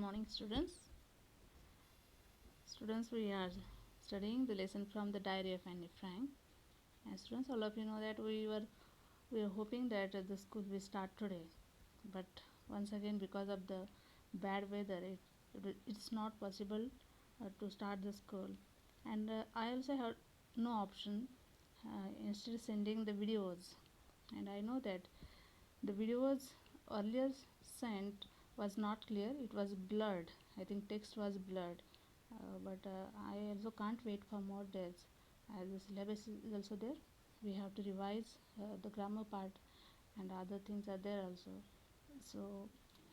morning, students. We are studying the lesson from the diary of Anne Frank. And students, all of you know that we are hoping that the school will start today, but once again, because of the bad weather, it's not possible to start the school. And I also have no option instead sending the videos. And I know that the videos earlier sent was not clear, it was blurred. I think text was blurred. But I also can't wait for more days as the syllabus is also there. We have to revise the grammar part and other things are there also. So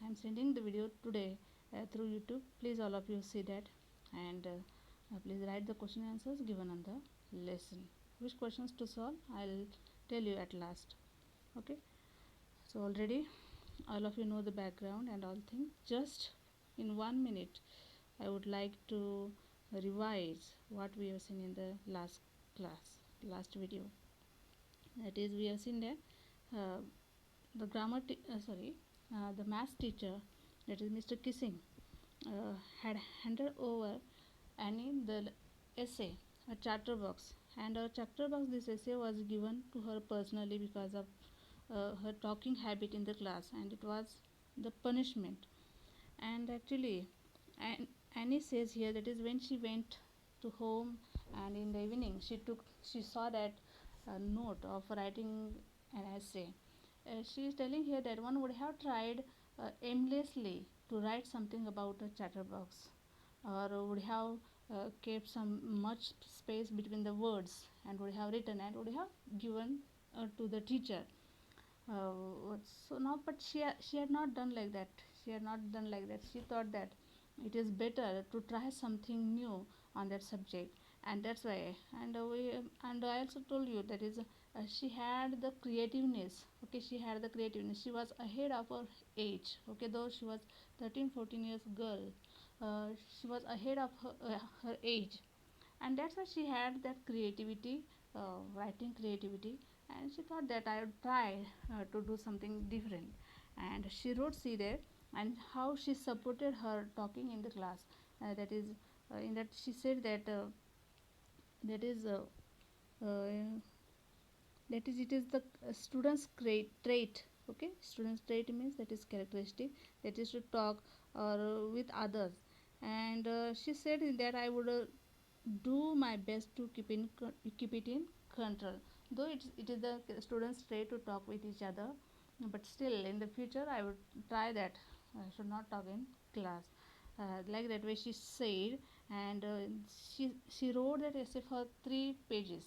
I'm sending the video today through YouTube. Please, all of you see that, and please write the question answers given on the lesson. Which questions to solve, I'll tell you at last. Okay, so already all of you know the background and all things. Just in 1 minute, I would like to revise what we have seen in the last class, last video. That is, we have seen that uh, the the math teacher, that is Mr. Kissing, had handed over Annie the essay, a charter box, and a charter box. This essay was given to her personally because of her talking habit in the class, and it was the punishment. And actually, Annie says here that is when she went to home, and in the evening she saw that note of writing an essay. She is telling here that one would have tried aimlessly to write something about a chatterbox, or would have kept some much space between the words and would have written and would have given to the teacher. So now, but she had not done like that. She thought that it is better to try something new on that subject, and that's why. And I also told you that is she had the creativeness. Okay, she had the creativeness. She was ahead of her age. Okay, though she was 13, 14 years girl, she was ahead of her age, and that's why she had that creativity, writing creativity, and she thought that I would try to do something different. And she wrote see there, and how she supported her talking in the class. That is, in that she said that that is uh, that is it is the student's trait. Okay, student's trait means that is characteristic, that is to talk or with others. And she said that I would do my best to keep it in control, though it is the students try to talk with each other, but still in the future I would try that I should not talk in class, like that way she said. And she wrote that essay for 3 pages.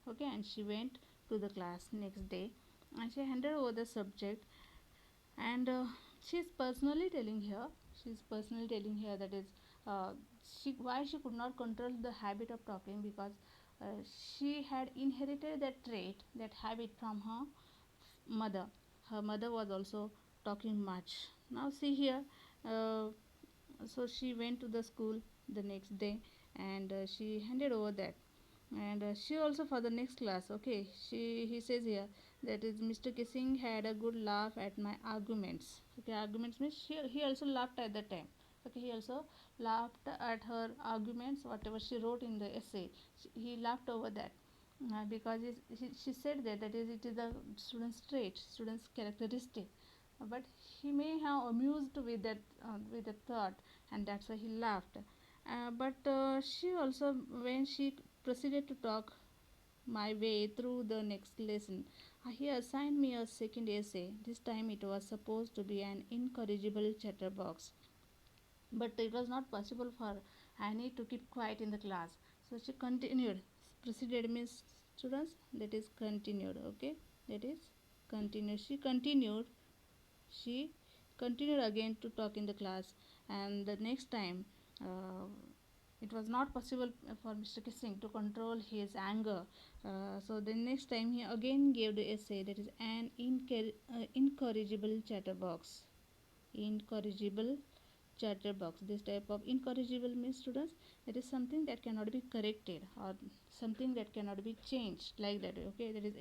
Okay, and she went to the class next day and she handed over the subject. And she's personally telling here that is uh, she could not control the habit of talking, because she had inherited that trait, that habit from her mother. Her mother was also talking much. Now see here, uh, so she went to the school the next day, and she handed over that. And she also for the next class. Okay, he says here that is Mr. Kissing had a good laugh at my arguments. Okay, arguments means he also laughed at the time. Okay, he also laughed at her arguments, whatever she wrote in the essay. He laughed over that, because she said that is it is the student's trait, student's characteristic. But he may have amused with that thought, and that's why he laughed. But she also, when she proceeded to talk my way through the next lesson, he assigned me a second essay. This time it was supposed to be an incorrigible chatterbox, but it was not possible for Annie to keep quiet in the class. So she continued. Proceeded means students, that is continued. Okay, that is continued. She continued again to talk in the class, and the next time uh, it was not possible for Mr. Kissing to control his anger. So the next time he again gave the essay, that is an incorrigible chatterbox. Incorrigible chatterbox. This type of incorrigible means students, that is something that cannot be corrected or something that cannot be changed, like that. Okay, that is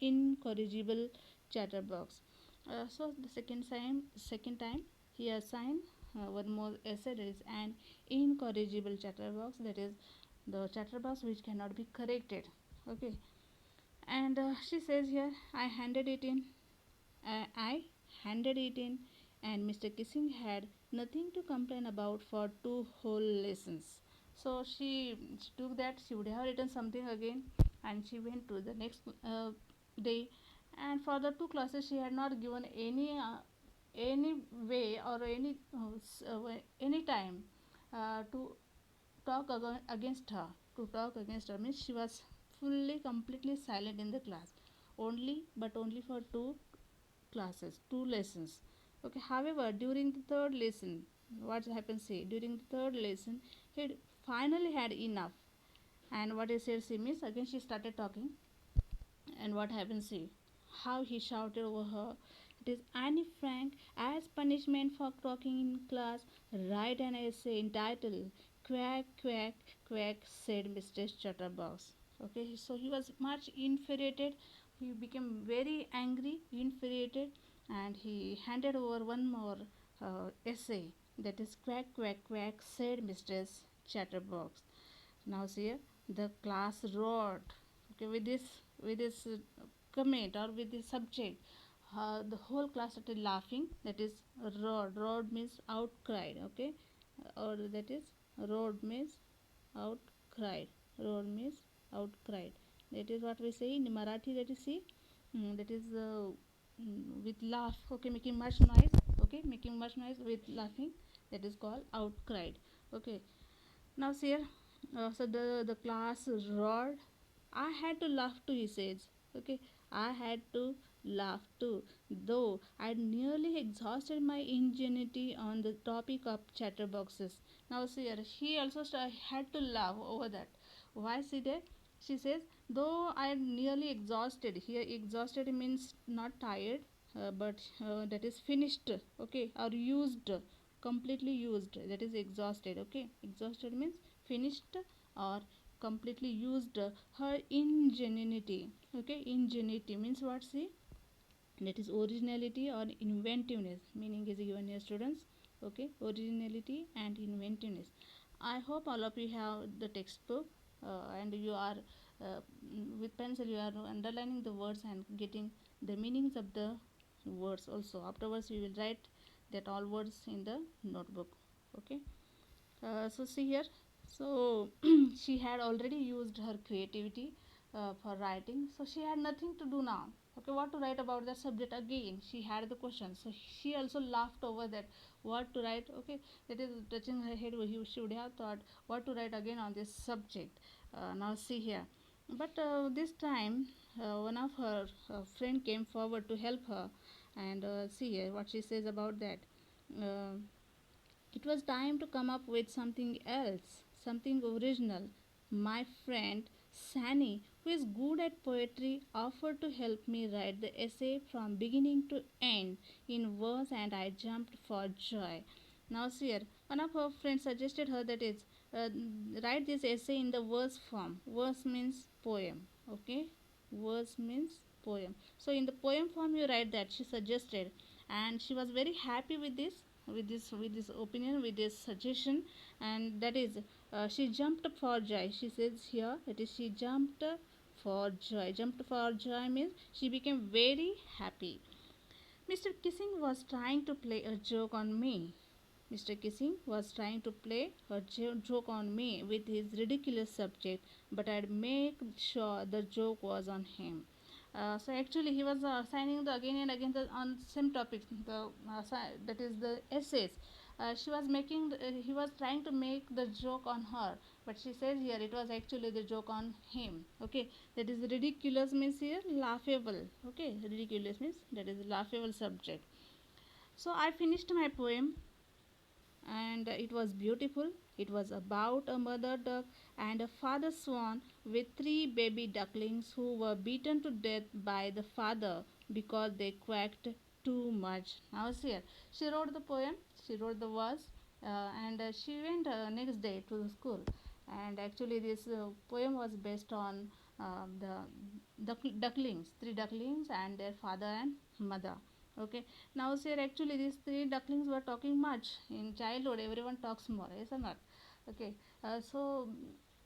incorrigible chatterbox. So the second time he assigned one more essay, that is an incorrigible chatterbox, that is the chatterbox which cannot be corrected. Okay, and she says here, I handed it in, and Mr. Kissing had nothing to complain about for 2 whole lessons. So she took that, she would have written something again, and she went to the next day. And for the 2 classes, she had not given any way or any time to against her. To talk against her means she was fully, completely silent in the class, only but only for 2 classes, 2 lessons. Okay, however, during the third lesson, what happens, say, during the third lesson, he finally had enough. And what he said, see, miss, again she started talking. And what happens, see, how he shouted over her. It is, Annie Frank, as punishment for talking in class, write an essay entitled Quack, Quack, Quack, said Mr. Chatterbox. Okay, so he was much infuriated. He became very angry, infuriated, and he handed over one more essay, that is Quack, Quack, Quack, said Mr. Chatterbox. Now see here, the class roared. Okay, with this comment or with this subject, the whole class started laughing. That is roared. Roared means outcried. Okay, or that is roared means outcried. Roared means outcried. That is what we say in Marathi. That is, see, that is with laugh. Okay, making much noise. Okay, making much noise with laughing. That is called outcried. Okay, now see here, so the class roared. I had to laugh too, he says. Okay, I had to laugh too, though I nearly exhausted my ingenuity on the topic of chatterboxes. Now see here, she also had to laugh over that. Why, see that? She says, though I nearly exhausted. Here, exhausted means not tired, but that is finished. Okay, or used, completely used. That is exhausted. Okay, exhausted means finished or completely used her ingenuity. Okay, ingenuity means what, see, that is originality or inventiveness. Meaning is given here, students. Okay, originality and inventiveness. I hope all of you have the textbook, and you are with pencil you are underlining the words and getting the meanings of the words also. Afterwards we will write that all words in the notebook. Okay, so see here, so she had already used her creativity for writing, so she had nothing to do now. Okay, what to write about that subject again? She had the question, so she also laughed over that, what to write. Okay, that is touching her head. She would have thought what to write again on this subject. Now see here, but this time one of her friend came forward to help her. And see here what she says about that. uh, it was time to come up with something else, something original. My friend Sani, who is good at poetry, offered to help me write the essay from beginning to end in verse, and I jumped for joy. Now, see here, one of her friends suggested her that is, uh, write this essay in the verse form. Verse means poem. Okay, verse means poem. So in the poem form, you write that, she suggested, and she was very happy with this, with this opinion, with this suggestion. And that is, she jumped for joy. She says here, that is, she jumped for joy. Jumped for joy means she became very happy. Mr. Kissing was trying to play a joke on me. Mr. Kissing was trying to play a joke on me with his ridiculous subject, but I'd make sure the joke was on him. So actually, he was signing the again and again on same topic. That is the essays. She was making. He was trying to make the joke on her, but she says here it was actually the joke on him. Okay, that is ridiculous means here laughable. Okay, ridiculous means that is laughable subject. So I finished my poem, and it was beautiful. It was about a mother duck and a father swan with 3 baby ducklings who were beaten to death by the father because they quacked too much. Now, see here, she wrote the poem, she wrote the verse, and she went next day to the school. And actually, this poem was based on the ducklings, 3 ducklings, and their father and mother. Okay, now here actually these three ducklings were talking much. In childhood everyone talks more, yes or not? Okay, so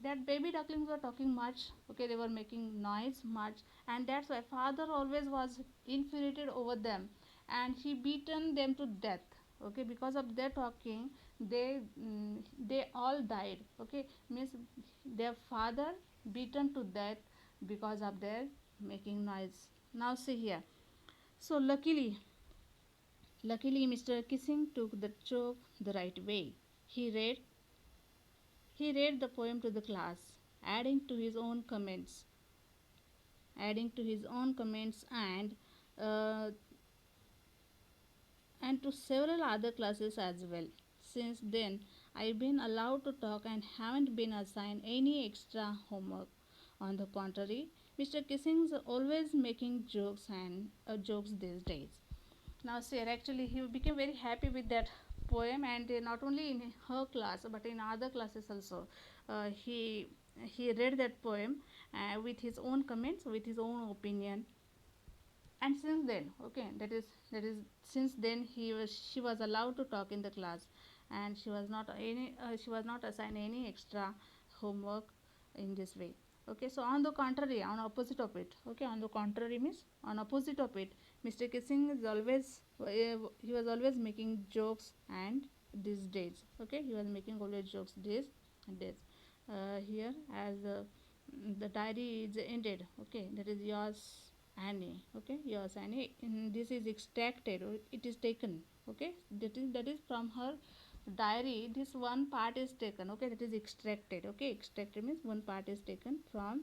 that baby ducklings were talking much. Okay, they were making noise much, and that's why father always was infuriated over them, and he beaten them to death. Okay, because of their talking, they all died. Okay, means their father beaten to death because of their making noise. Now see here. So luckily, Mr. Kissing took the joke the right way. He read he read the poem to the class, adding to his own comments, uh, and to several other classes as well. Since then, I've been allowed to talk and haven't been assigned any extra homework. On the contrary, Mr. Kissing's always making jokes these days. Now, Sir, actually, he became very happy with that poem, and not only in her class but in other classes also. He read that poem with his own comments, with his own opinion, and since then, okay, that is since then she was allowed to talk in the class, and she was not assigned any extra homework in this way. Okay, so on the contrary, on opposite of it, okay, on the contrary means on opposite of it, Mr. Kissing is always he was always making jokes, and these days, okay, he was making always jokes days here as the diary is ended. Okay, that is yours, Annie. Okay, yours, Annie. This is extracted, or it is taken. Okay, that is from her diary. This one part is taken. Okay, that is extracted. Okay, extracted means one part is taken from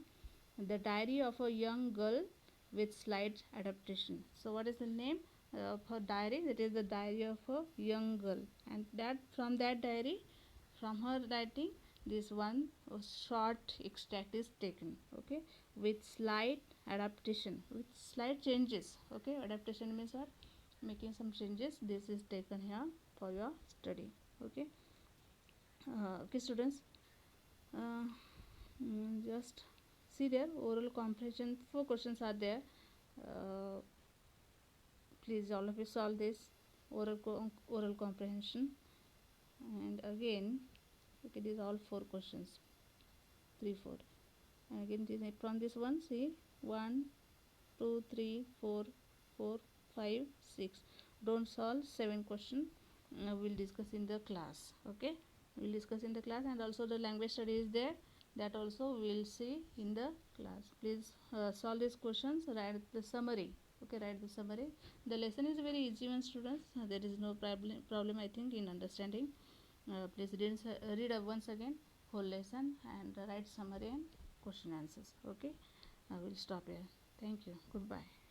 the diary of a young girl with slight adaptation. So what is the name of her diary? That is the diary of a young girl, and that from that diary, from her writing, this one short extract is taken. Okay, with slight adaptation, with slight changes. Okay, adaptation means what? Making some changes. This is taken here for your study. Okay, okay, students, uh, just see there, oral comprehension, 4 questions are there. uh, Please all of you solve this oral comprehension. And again, okay, these are all 4 questions, 3 4. And again, from this one, see, 1 2 3 4 4 5 6. Don't solve 7 question. We'll discuss in the class. Okay, we'll discuss in the class, and also the language study is there, that also we'll see in the class. Please solve these questions, write the summary. Okay, write the summary. The lesson is very easy one, students. There is no problem I think in understanding. Please read once again whole lesson, and write summary and question answers. Okay, I will stop here. Thank you. Goodbye.